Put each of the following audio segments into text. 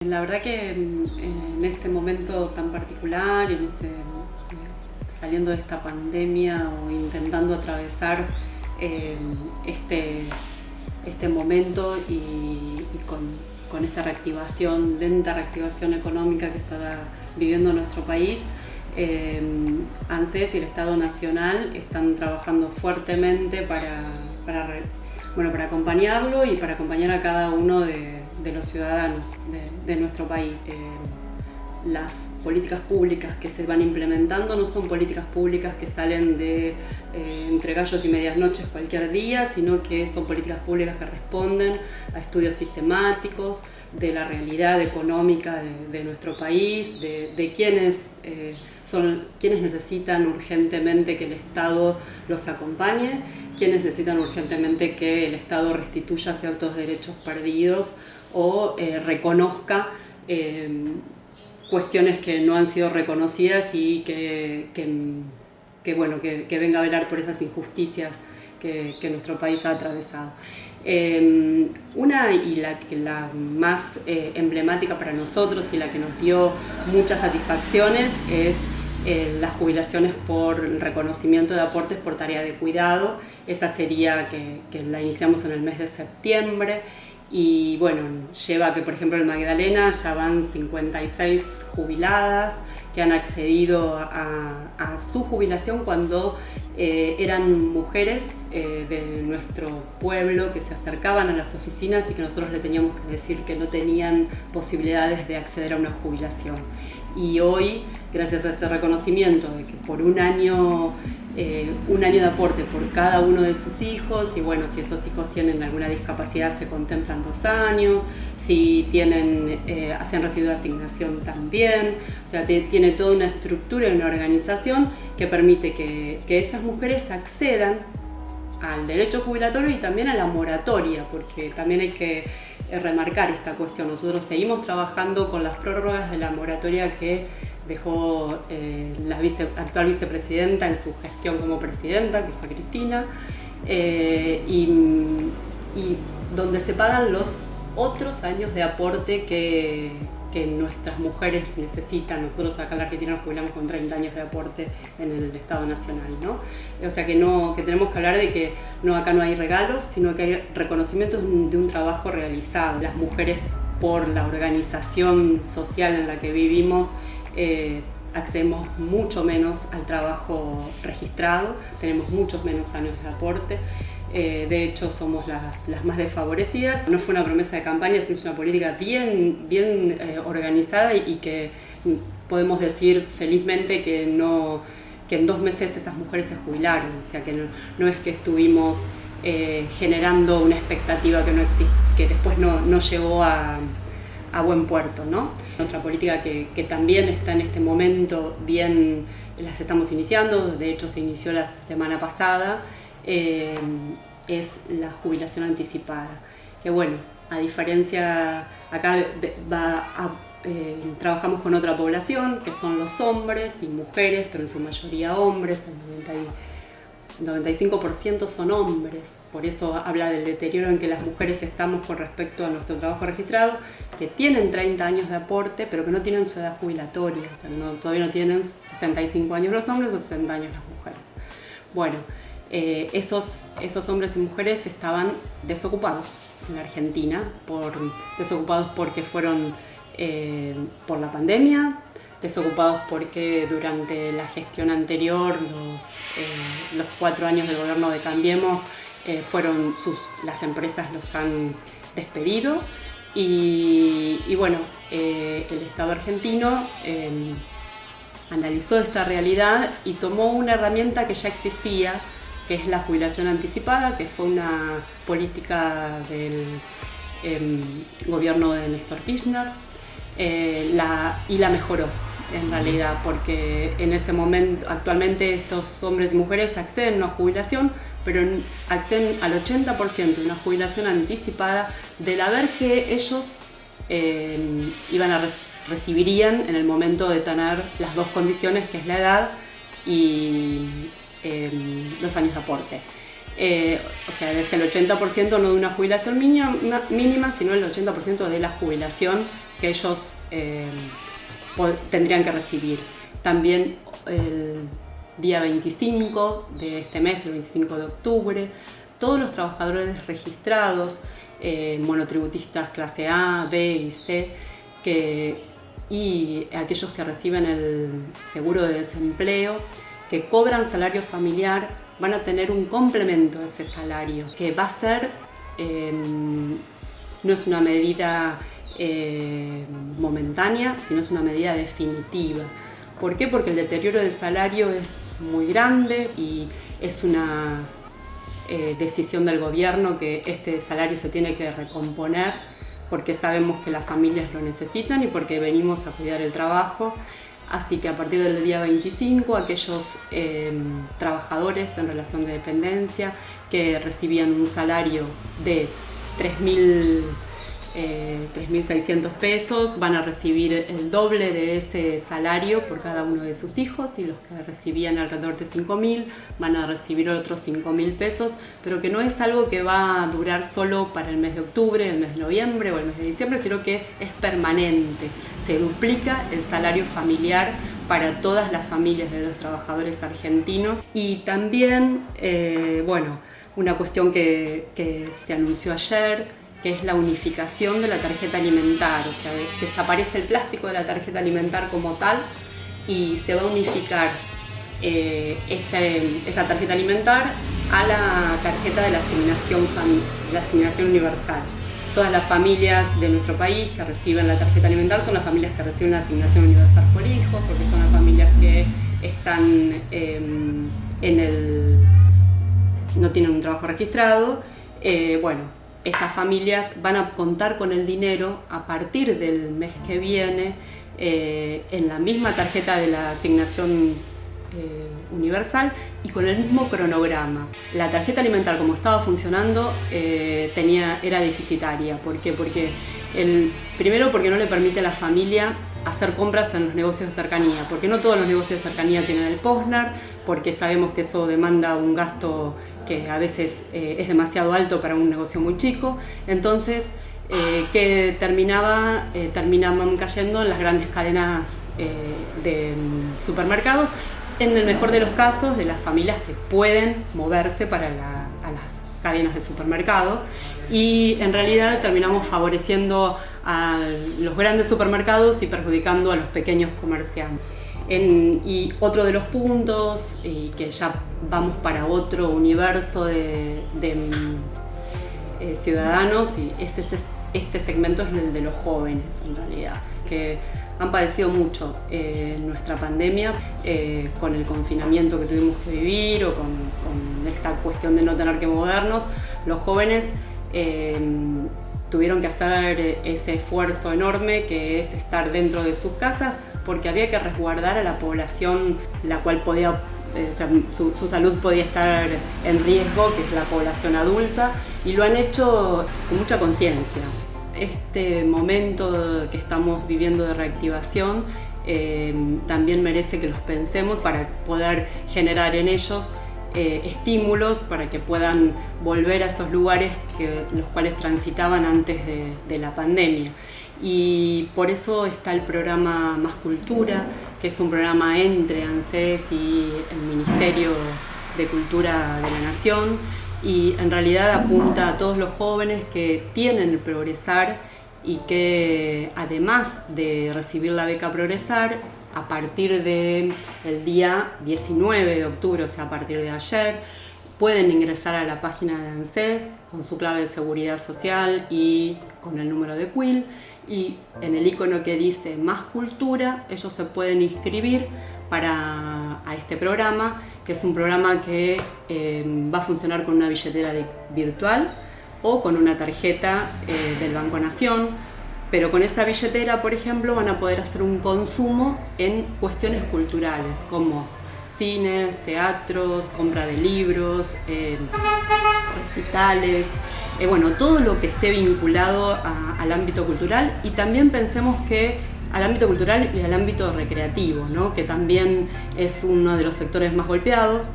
La verdad que en este momento tan particular, saliendo de esta pandemia o intentando atravesar eh, este, este momento y con esta lenta reactivación económica que está viviendo nuestro país, ANSES y el Estado Nacional están trabajando fuertemente para acompañarlo y para acompañar a cada uno de los ciudadanos de nuestro país. Las políticas públicas que se van implementando no son políticas públicas que salen de entre gallos y medias noches cualquier día, sino que son políticas públicas que responden a estudios sistemáticos de la realidad económica de nuestro país, de quienes son quienes necesitan urgentemente que el Estado los acompañe, quienes necesitan urgentemente que el Estado restituya ciertos derechos perdidos o reconozca cuestiones que no han sido reconocidas y que venga a velar por esas injusticias que nuestro país ha atravesado. Una y la más emblemática para nosotros y la que nos dio muchas satisfacciones es las jubilaciones por reconocimiento de aportes por tarea de cuidado. Esa sería que la iniciamos en el mes de septiembre y bueno, lleva a que por ejemplo en Magdalena ya van 56 jubiladas que han accedido a su jubilación cuando eran mujeres de nuestro pueblo que se acercaban a las oficinas y que nosotros le teníamos que decir que no tenían posibilidades de acceder a una jubilación. Y hoy, gracias a ese reconocimiento de que por un año de aporte por cada uno de sus hijos, y bueno, si esos hijos tienen alguna discapacidad se contemplan 2 años, si han recibido asignación también, o sea, tiene toda una estructura y una organización que permite que esas mujeres accedan al derecho jubilatorio y también a la moratoria, porque también hay que remarcar esta cuestión. Nosotros seguimos trabajando con las prórrogas de la moratoria que dejó la actual vicepresidenta en su gestión como presidenta, que fue Cristina, y donde se pagan los otros años de aporte que nuestras mujeres necesitan. Nosotros acá en la Argentina nos jubilamos con 30 años de aporte en el Estado Nacional, ¿no? O sea que tenemos que hablar de que acá no hay regalos, sino que hay reconocimientos de un trabajo realizado. Las mujeres, por la organización social en la que vivimos, accedemos mucho menos al trabajo registrado, tenemos muchos menos años de aporte. De hecho, somos las más desfavorecidas. No fue una promesa de campaña, sino una política bien organizada y que podemos decir felizmente que en 2 meses esas mujeres se jubilaron. O sea, que no es que estuvimos generando una expectativa que después no llegó a buen puerto, ¿no? Otra política que también está en este momento las estamos iniciando, de hecho se inició la semana pasada, es la jubilación anticipada, que bueno, a diferencia, acá trabajamos con otra población, que son los hombres y mujeres, pero en su mayoría hombres, el 95% son hombres, por eso habla del deterioro en que las mujeres estamos con respecto a nuestro trabajo registrado, que tienen 30 años de aporte, pero que no tienen su edad jubilatoria, o sea, todavía no tienen 65 años los hombres o 60 años las mujeres. Bueno, esos hombres y mujeres estaban desocupados en la Argentina, desocupados porque fueron por la pandemia, desocupados porque durante la gestión anterior, los 4 años del gobierno de Cambiemos, las empresas los han despedido y bueno, el Estado argentino analizó esta realidad y tomó una herramienta que ya existía, que es la jubilación anticipada, que fue una política del gobierno de Néstor Kirchner, y la mejoró en realidad, porque en ese momento, actualmente estos hombres y mujeres acceden a una jubilación, pero acceden al 80% de una jubilación anticipada del haber que ellos recibirían en el momento de tener las 2 condiciones, que es la edad y los años de aporte. O sea, es el 80% no de una jubilación mínima, sino el 80% de la jubilación que ellos tendrían que recibir. También el día 25 de este mes, el 25 de octubre, todos los trabajadores registrados, monotributistas clase A, B y C, y aquellos que reciben el seguro de desempleo, que cobran salario familiar, van a tener un complemento a ese salario, que va a ser, no es una medida momentánea, sino es una medida definitiva. ¿Por qué? Porque el deterioro del salario es muy grande y es una decisión del gobierno que este salario se tiene que recomponer, porque sabemos que las familias lo necesitan y porque venimos a cuidar el trabajo. Así que a partir del día 25, aquellos trabajadores en relación de dependencia que recibían un salario de 3.600 pesos van a recibir el doble de ese salario por cada uno de sus hijos, y los que recibían alrededor de 5.000 van a recibir otros 5.000 pesos, pero que no es algo que va a durar solo para el mes de octubre, el mes de noviembre o el mes de diciembre, sino que es permanente. Se duplica el salario familiar para todas las familias de los trabajadores argentinos. Y también, una cuestión que se anunció ayer, que es la unificación de la tarjeta alimentar, o sea, desaparece el plástico de la tarjeta alimentar como tal y se va a unificar esa tarjeta alimentar a la tarjeta de la asignación universal. Todas las familias de nuestro país que reciben la tarjeta alimentar son las familias que reciben la asignación universal por hijos, porque son las familias que están no tienen un trabajo registrado. Esas familias van a contar con el dinero a partir del mes que viene en la misma tarjeta de la asignación universal y con el mismo cronograma. La tarjeta alimentar, como estaba funcionando, era deficitaria. ¿Por qué? Primero porque no le permite a la familia hacer compras en los negocios de cercanía, porque no todos los negocios de cercanía tienen el POSNER, porque sabemos que eso demanda un gasto que a veces es demasiado alto para un negocio muy chico. Entonces, que terminaban cayendo en las grandes cadenas de supermercados, en el mejor de los casos, de las familias que pueden moverse a las cadenas de supermercado, y en realidad terminamos favoreciendo a los grandes supermercados y perjudicando a los pequeños comerciantes. Y otro de los puntos, y que ya vamos para otro universo de ciudadanos, y este segmento es el de los jóvenes, en realidad, que han padecido mucho nuestra pandemia, con el confinamiento que tuvimos que vivir o con esta cuestión de no tener que movernos. Los jóvenes tuvieron que hacer ese esfuerzo enorme que es estar dentro de sus casas, porque había que resguardar a la población la cual podía, su salud podía estar en riesgo, que es la población adulta, y lo han hecho con mucha conciencia. Este momento que estamos viviendo de reactivación también merece que los pensemos para poder generar en ellos estímulos para que puedan volver a esos lugares los cuales transitaban antes de la pandemia. Y por eso está el programa Más Cultura, que es un programa entre ANSES y el Ministerio de Cultura de la Nación, y en realidad apunta a todos los jóvenes que tienen el Progresar y que, además de recibir la beca Progresar, a partir del día 19 de octubre, o sea, a partir de ayer, pueden ingresar a la página de ANSES con su clave de seguridad social y con el número de CUIL, y en el icono que dice Más Cultura, ellos se pueden inscribir a este programa, que es un programa que va a funcionar con una billetera virtual o con una tarjeta del Banco Nación, pero con esta billetera, por ejemplo, van a poder hacer un consumo en cuestiones culturales, como cines, teatros, compra de libros, recitales, todo lo que esté vinculado al ámbito cultural. Y también pensemos que al ámbito cultural y al ámbito recreativo, ¿no? Que también es uno de los sectores más golpeados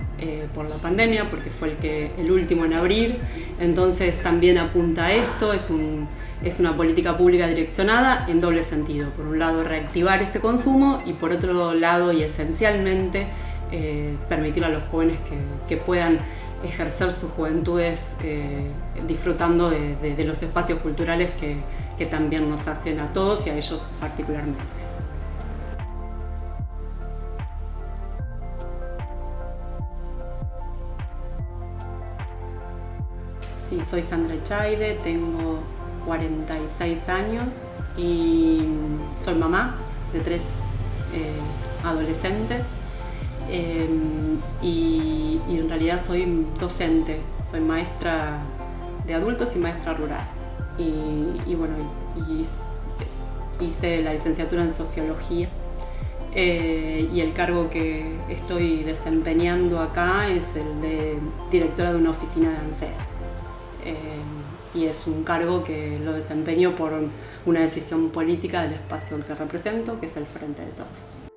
por la pandemia, porque fue el último en abrir. Entonces también apunta a esto, es una política pública direccionada en doble sentido. Por un lado, reactivar este consumo, y por otro lado, y esencialmente, permitir a los jóvenes que puedan ejercer sus juventudes disfrutando de los espacios culturales que también nos hacen a todos y a ellos particularmente. Sí, soy Sandra Echaide, tengo 46 años y soy mamá de 3 adolescentes. Y en realidad soy docente, soy maestra de adultos y maestra rural. Y bueno, hice la licenciatura en sociología, y el cargo que estoy desempeñando acá es el de directora de una oficina de ANSES. Y es un cargo que lo desempeño por una decisión política del espacio que represento, que es el Frente de Todos.